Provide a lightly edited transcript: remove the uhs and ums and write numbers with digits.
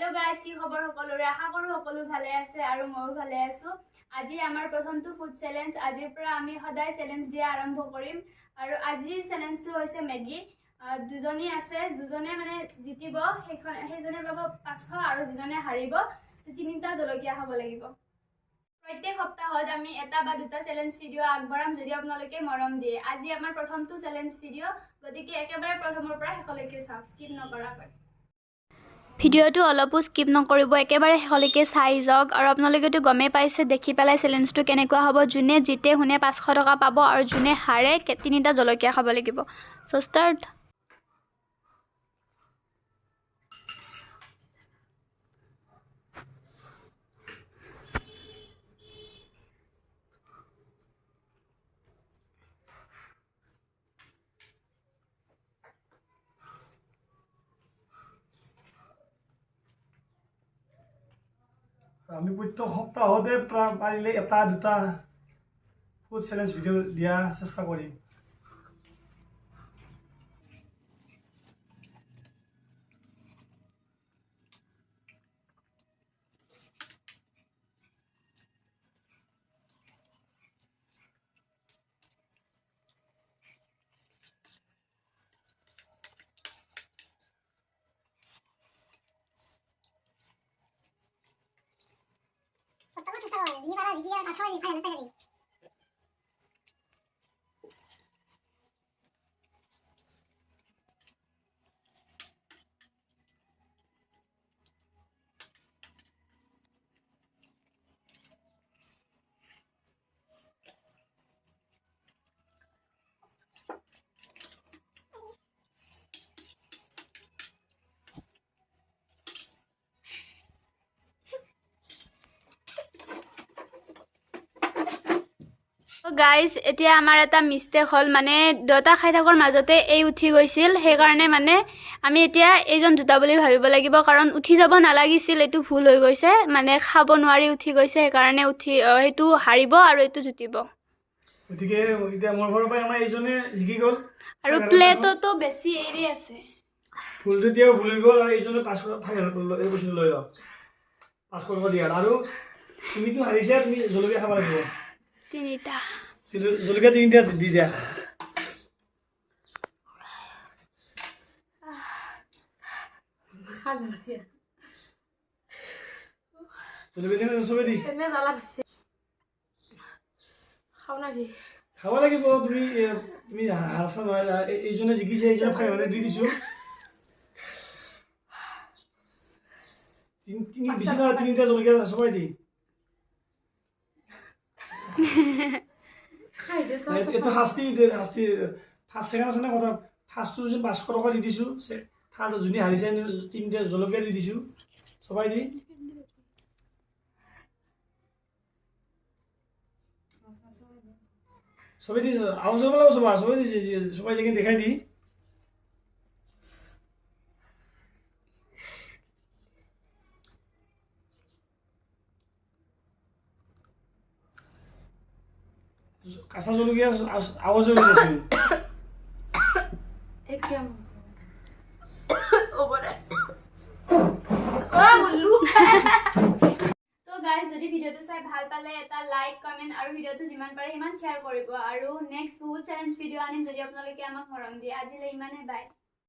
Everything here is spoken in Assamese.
हेलो गाइस কি খবৰ সকলোৰে আশা কৰো সকলো ভালে আছে আৰু ময়ো ভালে আছো আজি আমাৰ প্ৰথমটো ফুড চ্যালেঞ্জ আজিৰ পৰা আমি সদায় চ্যালেঞ্জ দিয়া আৰম্ভ কৰিম আৰু আজিৰ চ্যালেঞ্জটো হৈছে মেগি দুজনী আছে দুজনে মানে জিতিব সেইজনে পাব 500 আৰু যিজনে হাৰিব তিনিটা জলকীয়া খাব লাগিব প্ৰত্যেক সপ্তাহত আমি এটা বা দুটা চ্যালেঞ্জ ভিডিও আগবঢ়াম যদি আপোনালোকে মৰম দিয়ে আজি আমাৰ প্ৰথমটো চ্যালেঞ্জ ভিডিও গতিকে একেবাৰে প্ৰথমৰ পৰা শেষলৈকে চাওক স্কিপ নকৰাকৈ ভিডিওটো অলপো স্কিপ নকৰিব একেবাৰে শেষলৈকে চাই যাওক আৰু আপোনালোকেতো গমে পাইছে দেখি পেলাই চ্যালেঞ্জটো কেনেকুৱা হ'ব যোনে জিতে হুনে 500 টকা পাব আৰু যোনে হাৰে তিনিটা জলকীয়া খাব লাগিব সো স্টাৰ্ট আমি প্রত্যেক সপ্তাহতে পারিলে এটা দুটা ফুড চ্যালেঞ্জ ভিডিও দিয়া চেষ্টা করি গাইজ এতিয়া আমাৰ এটা মিষ্টেক হল মানে দুটা খাই থাকৰ মাজতে এই উঠি গৈছিল সেই কাৰণে মানে আমি এতিয়া এইজন দুটা বুলি ভাবিব লাগিব কাৰণ উঠি যাব নালাগিছিল এটো ভুল হৈ গৈছে মানে খাব নোৱাৰি উঠি গৈছে সেই কাৰণে উঠি হেতু হাৰিব আৰু এটো জুতিব গতিকে এতিয়া মোৰ ঘৰৰ পৰা আমাৰ এইজনে জিকি গল আৰু প্লেটতো বেছি এৰি আছে ফুলটো দিও ভুল গল আৰু এইজনে 500 ফাইনাল কৰলো এই বস্তু লৈ লও 500 টকা দিয়া আৰু তুমিতো হাৰিছা তুমি জলকীয়া খাব লাগিব তিনিটা জলকীয়া তিনিটা দি দিয়া জলকীয়া সবে দি এনে জ্বালা আছে খাও নাকি খাব লাগিব তুমি তুমি হাৰছা নহয় এইজনে জিকিছে এইজনে ফাইনাল দি দিছো তিনি বেছি না তিনিটা জলকীয়া সবাই দি এটো হাস্তি ফার্স্ট সেকেন্ড আছে না কথা ফার্স্টটো যে 500 টাকা দি দিছো থার্ড জুনি হারিছে তিনটা জলকীয়া দি দিছো সবাই দি সবাই দি আউজ বলা সবাই দি সবাই যেখানে দেখাই দি কাঁচা জলকীয়া আওয়াজ হয়ে গেছে এক কেমন ওপরে তো গাইজ যদি ভিডিওটো চাই ভাল পালে এটা লাইক কমেন্ট আৰু ভিডিওটো যিমান পাৰে ইমান শেয়াৰ কৰিব আৰু নেক্সট ফুড চ্যালেঞ্জ ভিডিও আনিম যদি আপোনালোকে আমাক মৰম দিয়ে আজিলৈ ইমানে বাই